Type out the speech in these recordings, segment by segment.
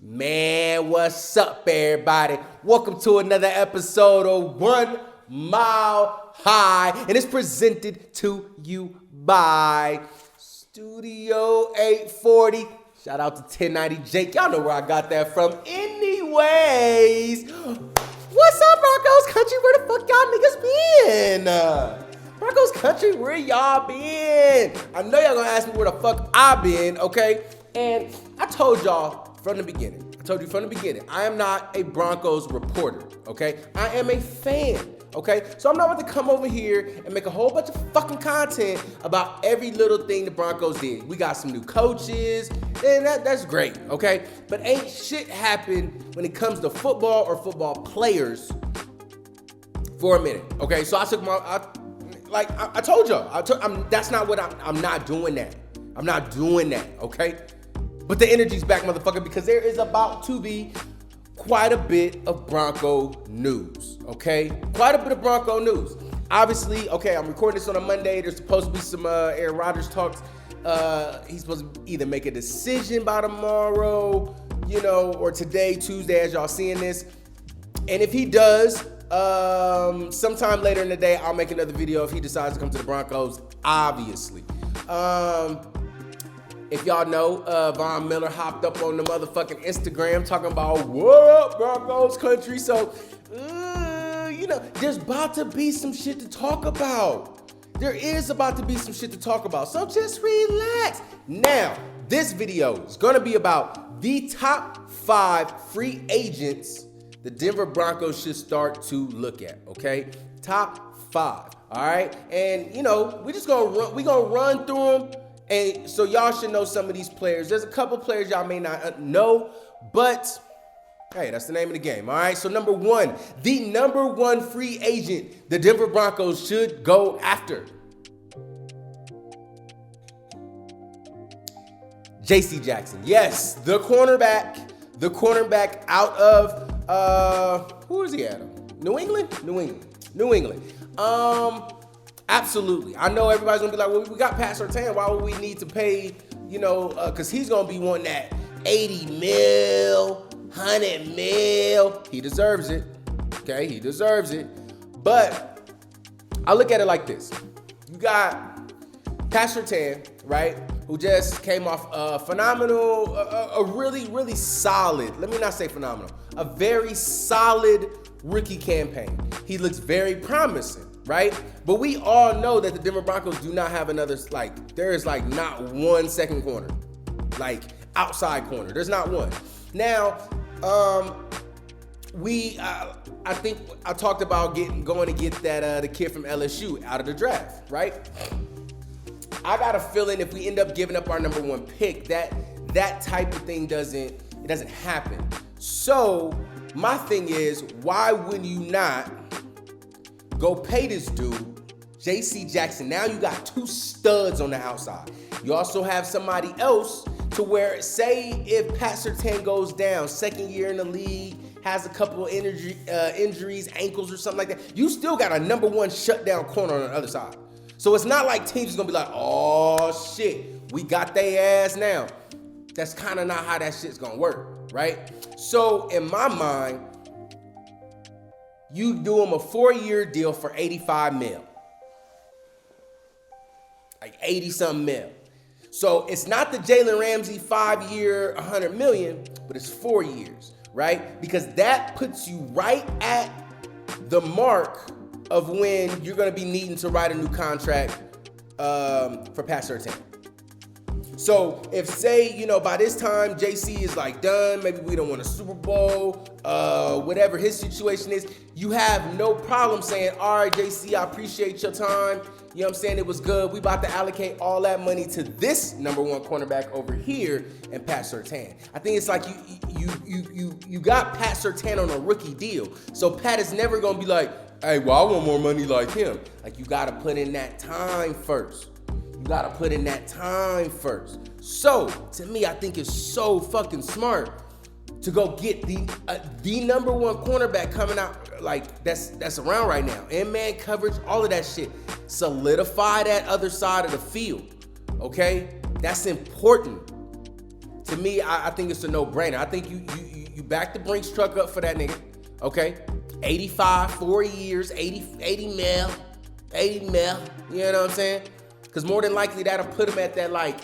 Man, what's up, everybody? Welcome to another episode of 1 Mile High, and it's presented to you by Studio 840. Shout out to 1090 Jake. Y'all know where I got that from. Anyways, what's up, Broncos country? Where the fuck y'all niggas been? Broncos country, where y'all been? I know y'all gonna ask me where the fuck I been, okay? And I told y'all from the beginning. I am not a Broncos reporter, okay? I am a fan, okay? So I'm not about to come over here and make a whole bunch of fucking content about every little thing the Broncos did. We got some new coaches, and that's great, okay? But ain't shit happened when it comes to football or football players for a minute, okay? So I took I told y'all, that's not what I'm not doing that. I'm not doing that, okay? But the energy's back, motherfucker, because there is about to be quite a bit of Bronco news, okay? Quite a bit of Bronco news. Obviously, okay, I'm recording this on a Monday. There's supposed to be some Aaron Rodgers talks. He's supposed to either make a decision by tomorrow, or today, Tuesday, as y'all seeing this. And if he does, sometime later in the day, I'll make another video if he decides to come to the Broncos, obviously. If y'all know, Von Miller hopped up on the motherfucking Instagram talking about, what up, Broncos country? So, there's about to be some shit to talk about. There is about to be some shit to talk about. So just relax. Now, this video is going to be about the top 5 free agents the Denver Broncos should start to look at, okay? Top 5, all right? And, we're gonna run through them. And so y'all should know some of these players. There's a couple players y'all may not know, but hey, that's the name of the game, all right? So number 1, the number 1 free agent the Denver Broncos should go after. J.C. Jackson. Yes, the cornerback out of, who is he at? New England. Absolutely. I know everybody's gonna be like, well, we got Pat Surtain. Why would we need to pay, because he's gonna be wanting that 80 mil, 100 mil. He deserves it. Okay, he deserves it. But I look at it like this. You got Pat Surtain, right? Who just came off a phenomenal, a really, really solid, let me not say phenomenal, a very solid rookie campaign. He looks very promising. Right? But we all know that the Denver Broncos do not have another, there is not one second corner, outside corner. There's not one. Now, I think I talked about going to get that the kid from LSU out of the draft, right? I got a feeling if we end up giving up our number 1 pick, that type of thing doesn't happen. So my thing is, why would you not go pay this dude, J.C. Jackson? Now you got 2 studs on the outside. You also have somebody else to where, say if Pat Surtain goes down, second year in the league, has a couple of injuries, ankles or something like that, you still got a number 1 shutdown corner on the other side. So it's not like teams is gonna be like, oh shit, we got their ass now. That's kind of not how that shit's gonna work, right? So in my mind, you do him a 4-year deal for 85 mil. 80-something mil. So it's not the Jalen Ramsey 5-year, 100 million, but it's 4 years, right? Because that puts you right at the mark of when you're going to be needing to write a new contract for Pat Surtain. So if, say, by this time JC is done, maybe we don't want a Super Bowl, whatever his situation is, you have no problem saying, all right, JC, I appreciate your time. You know what I'm saying? It was good. We about to allocate all that money to this number 1 cornerback over here and Pat Surtain. I think it's like you got Pat Surtain on a rookie deal. So Pat is never going to be like, hey, well, I want more money like him. You got to put in that time first. So, to me, I think it's so fucking smart to go get the number 1 cornerback coming out that's around right now. And man coverage, all of that shit. Solidify that other side of the field, okay? That's important to me, I think it's a no-brainer. I think you back the Brinks truck up for that nigga, okay? 85, 4 years, 80 mil, you know what I'm saying? Because more than likely, that'll put him at that, like,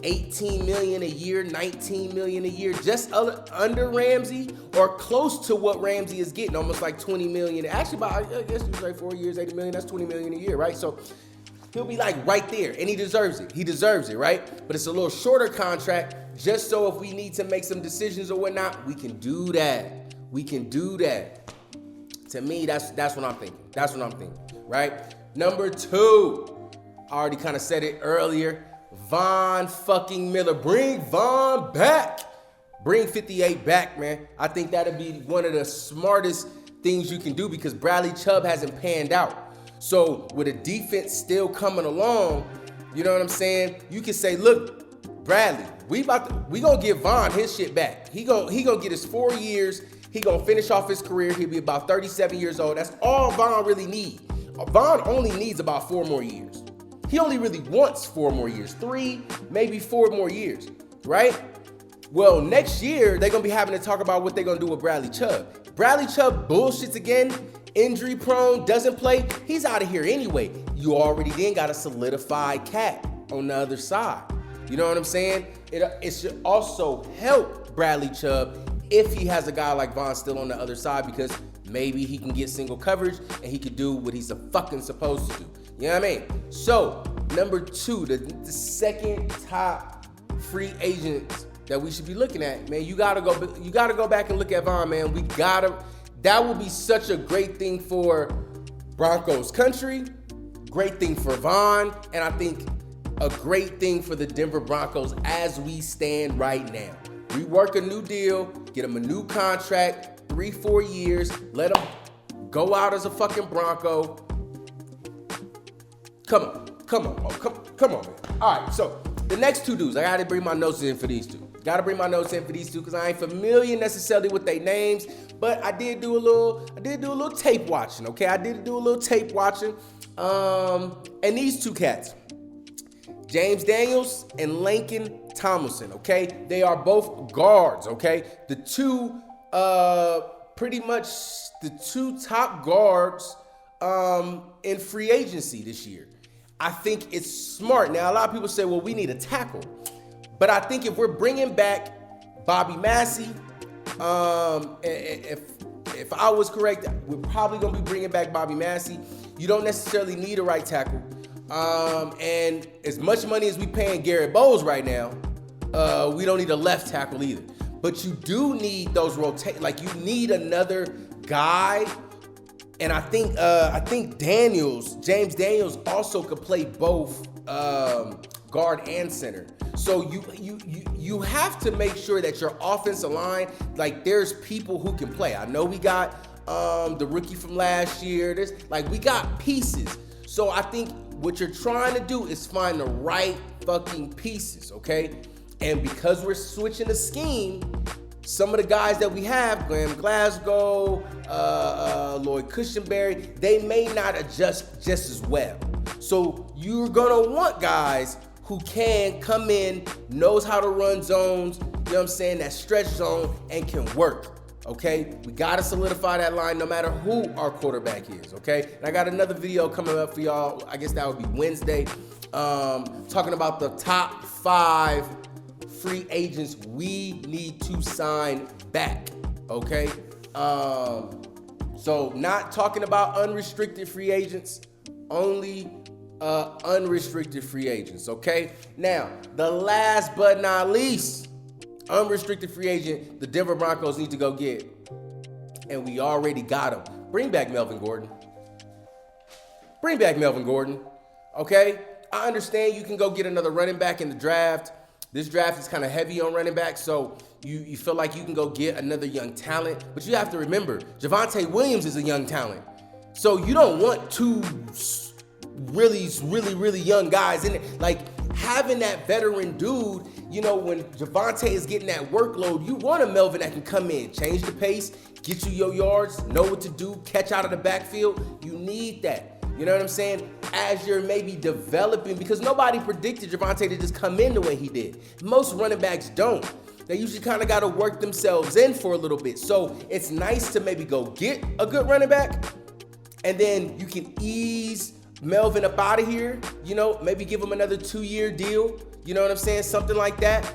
18 million a year, 19 million a year, just under Ramsey or close to what Ramsey is getting, almost like 20 million. Actually, I guess you say 4 years, 80 million, that's 20 million a year, right? So he'll be like right there, and he deserves it. He deserves it, right? But it's a little shorter contract, just so if we need to make some decisions or whatnot, we can do that. We can do that. To me, that's what I'm thinking. That's what I'm thinking, right? Number 2, I already kind of said it earlier. Von fucking Miller. Bring Von back. Bring 58 back, man. I think that'll be one of the smartest things you can do because Bradley Chubb hasn't panned out. So with a defense still coming along, you know what I'm saying? You can say, look, Bradley, we gonna give Von his shit back. He gonna get his 4 years. He gonna finish off his career. He'll be about 37 years old. That's all Von really needs. Von only needs about 4 more years. He only really wants 4 more years, 3, maybe 4 more years, right? Well, next year, they're going to be having to talk about what they're going to do with Bradley Chubb. Bradley Chubb bullshits again, injury prone, doesn't play. He's out of here anyway. You already then got a solidified cap on the other side. You know what I'm saying? It should also help Bradley Chubb if he has a guy like Von still on the other side because maybe he can get single coverage and he could do what he's fucking supposed to do. You know what I mean? So, number 2, the second top free agent that we should be looking at, man, you gotta go back and look at Von, man. That will be such a great thing for Broncos country, great thing for Von, and I think a great thing for the Denver Broncos as we stand right now. Rework a new deal, get him a new contract, 3-4 years, let him go out as a fucking Bronco. Come on, man. All right, so the next 2 dudes, I gotta bring my notes in for these 2. Because I ain't familiar necessarily with their names, but I did do a little tape watching, okay? And these 2 cats, James Daniels and Laken Tomlinson, okay? They are both guards, okay? The 2, pretty much the 2 top guards in free agency this year. I think it's smart. Now, a lot of people say, well, we need a tackle. But I think if we're bringing back Bobby Massey, if I was correct, we're probably going to be bringing back Bobby Massey. You don't necessarily need a right tackle. And as much money as we paying Garrett Bowles right now, we don't need a left tackle either. But you do need those you need another guy. And I think James Daniels also could play both guard and center. So you have to make sure that your offensive line, like there's people who can play. I know we got the rookie from last year. We got pieces. So I think what you're trying to do is find the right fucking pieces, okay? And because we're switching the scheme, some of the guys that we have, Graham Glasgow, Lloyd Cushenberry, they may not adjust just as well. So you're gonna want guys who can come in, knows how to run zones, you know what I'm saying, that stretch zone, and can work, okay? We gotta solidify that line no matter who our quarterback is, okay? And I got another video coming up for y'all, I guess that would be Wednesday, talking about the top 5 free agents we need to sign back, okay? So not talking about unrestricted free agents, only unrestricted free agents, okay? Now, the last but not least, unrestricted free agent the Denver Broncos need to go get, and we already got him. Bring back Melvin Gordon. Okay? I understand you can go get another running back in the draft. This draft is kind of heavy on running back, so you feel like you can go get another young talent. But you have to remember, Javonte Williams is a young talent. So you don't want 2 really young guys in it. Like, having that veteran dude, you know, when Javonte is getting that workload, you want a Melvin that can come in, change the pace, get you your yards, know what to do, catch out of the backfield. You need that. You know what I'm saying? As you're maybe developing, because nobody predicted Javonte to just come in the way he did. Most running backs don't. they usually kind of got to work themselves in for a little bit. So it's nice to maybe go get a good running back, and then you can ease Melvin up out of here, maybe give him another 2-year deal, you know what I'm saying? Something like that.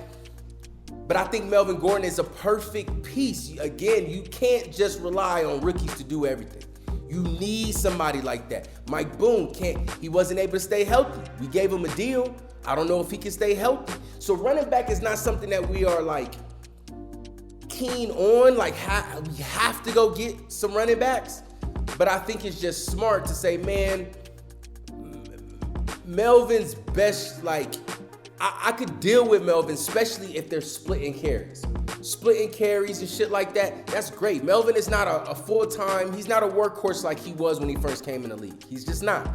But I think Melvin Gordon is a perfect piece. Again, you can't just rely on rookies to do everything. You need somebody like that. Mike Boone he wasn't able to stay healthy. We gave him a deal. I don't know if he can stay healthy. So running back is not something that we are like keen on. Like we have to go get some running backs. But I think it's just smart to say, man, Melvin's best, like, I could deal with Melvin, especially if they're splitting carries. Splitting carries and shit like that, that's great. Melvin is not a full-time, he's not a workhorse like he was when he first came in the league. He's just not,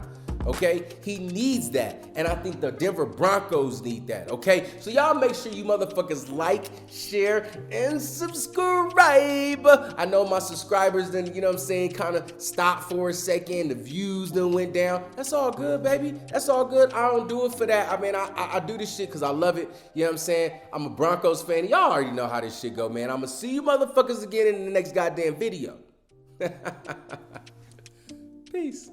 okay? He needs that, and I think the Denver Broncos need that, okay? So y'all make sure you motherfuckers like, share, and subscribe. I know my subscribers then, kind of stopped for a second. The views then went down. That's all good, baby. That's all good. I don't do it for that. I mean, I do this shit because I love it. You know what I'm saying? I'm a Broncos fan. Y'all already know how this shit go, man. I'm going to see you motherfuckers again in the next goddamn video. Peace.